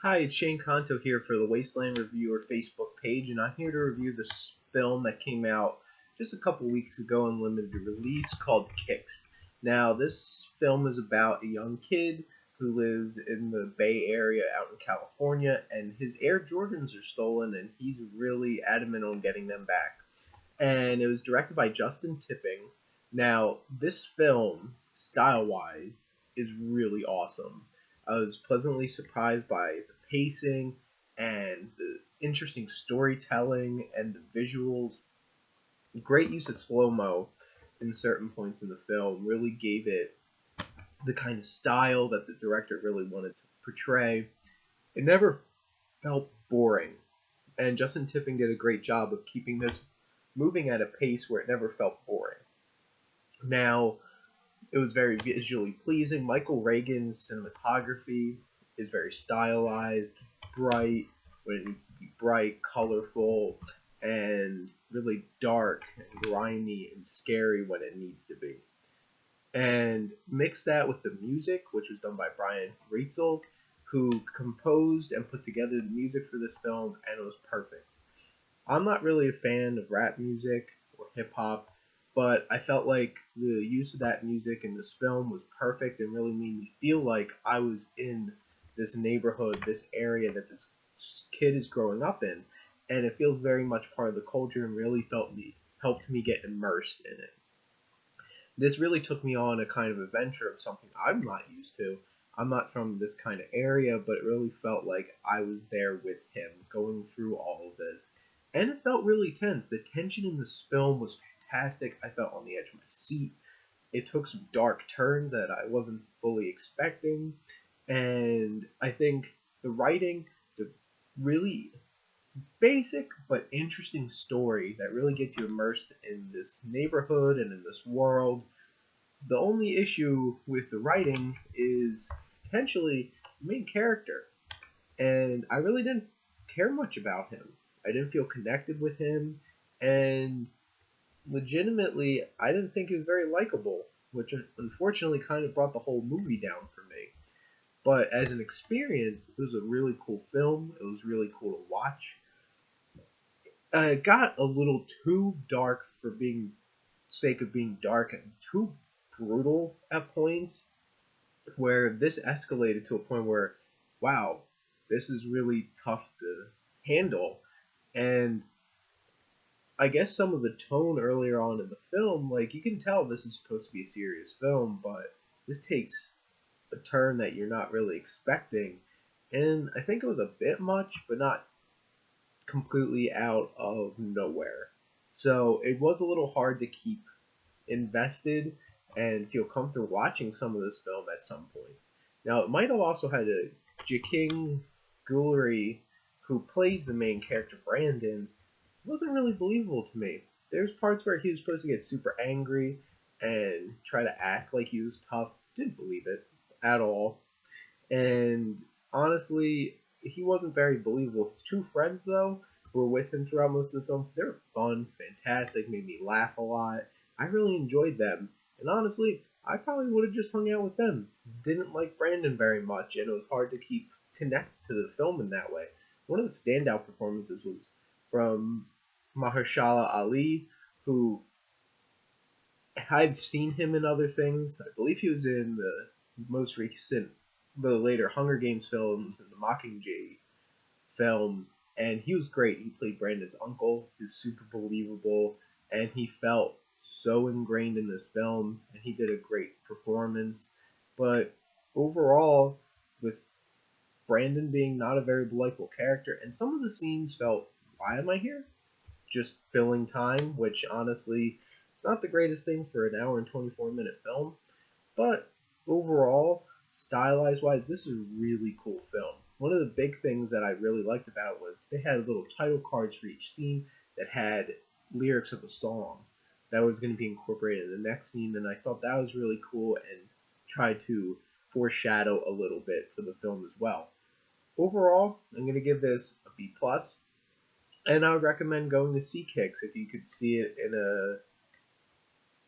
Hi, it's Shane Kanto here for the Wasteland Review of Facebook page, and I'm here to review this film that came out just a couple weeks ago in limited release called Kicks. Now, this film is about a young kid who lives in the Bay Area out in California, and his Air Jordans are stolen, and he's really adamant on getting them back. And it was directed by Justin Tipping. Now, this film, style-wise, is really awesome. I was pleasantly surprised by the pacing and the interesting storytelling and the visuals. Great use of slow-mo in certain points in the film really gave it the kind of style that the director really wanted to portray. It never felt boring, and Justin Tipping did a great job of keeping this moving at a pace where it never felt boring. Now, it was very visually pleasing. Michael Reagan's cinematography is very stylized, bright when it needs to be bright, colorful, and really dark and grimy and scary when it needs to be. And mix that with the music, which was done by Brian Reitzel, who composed and put together the music for this film, and it was perfect. I'm not really a fan of rap music or hip-hop, but I felt like the use of that music in this film was perfect and really made me feel like I was in this neighborhood, this area that this kid is growing up in, and it feels very much part of the culture and really helped me get immersed in it. This really took me on a kind of adventure of something I'm not used to. I'm not from this kind of area, but it really felt like I was there with him, going through all of this. And it felt really tense. The tension in this film was fantastic. I felt on the edge of my seat. It took some dark turns that I wasn't fully expecting. And I think the writing, the really basic but interesting story that really gets you immersed in this neighborhood and in this world. The only issue with the writing is potentially the main character. And I really didn't care much about him. I didn't feel connected with him, and legitimately, I didn't think he was very likable, which unfortunately kind of brought the whole movie down for me. But as an experience, it was a really cool film. It was really cool to watch. It got a little too dark for being sake of being dark and too brutal at points, where this escalated to a point where, wow, this is really tough to handle. And I guess some of the tone earlier on in the film, like, you can tell this is supposed to be a serious film, but this takes a turn that you're not really expecting. And I think it was a bit much, but not completely out of nowhere. So it was a little hard to keep invested and feel comfortable watching some of this film at some points. Now, it might have also had a Jahking GUuillory, who plays the main character, Brandon, wasn't really believable to me. There's parts where he was supposed to get super angry and try to act like he was tough. Didn't believe it at all. And honestly, he wasn't very believable. His two friends, though, who were with him throughout most of the film, they were fun, fantastic, made me laugh a lot. I really enjoyed them. And honestly, I probably would have just hung out with them. Didn't like Brandon very much, and it was hard to keep connected to the film in that way. One of the standout performances was from Mahershala Ali, who I've seen him in other things. I believe he was in the most recent, the later Hunger Games films and the Mockingjay films, and he was great. He played Brandon's uncle. He was super believable, and he felt so ingrained in this film, and he did a great performance. But overall, with Brandon being not a very delightful character, and some of the scenes felt, why am I here? Just filling time, which honestly, it's not the greatest thing for an hour and 24-minute film. But overall, stylized wise, this is a really cool film. One of the big things that I really liked about it was they had little title cards for each scene that had lyrics of a song that was going to be incorporated in the next scene, and I thought that was really cool and tried to foreshadow a little bit for the film as well. Overall, I'm going to give this a B+, and I would recommend going to see Kicks if you could see it in a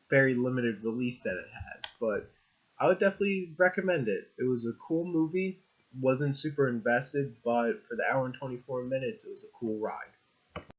very limited release that it has. But I would definitely recommend it. It was a cool movie, wasn't super invested, but for the hour and 24 minutes, it was a cool ride.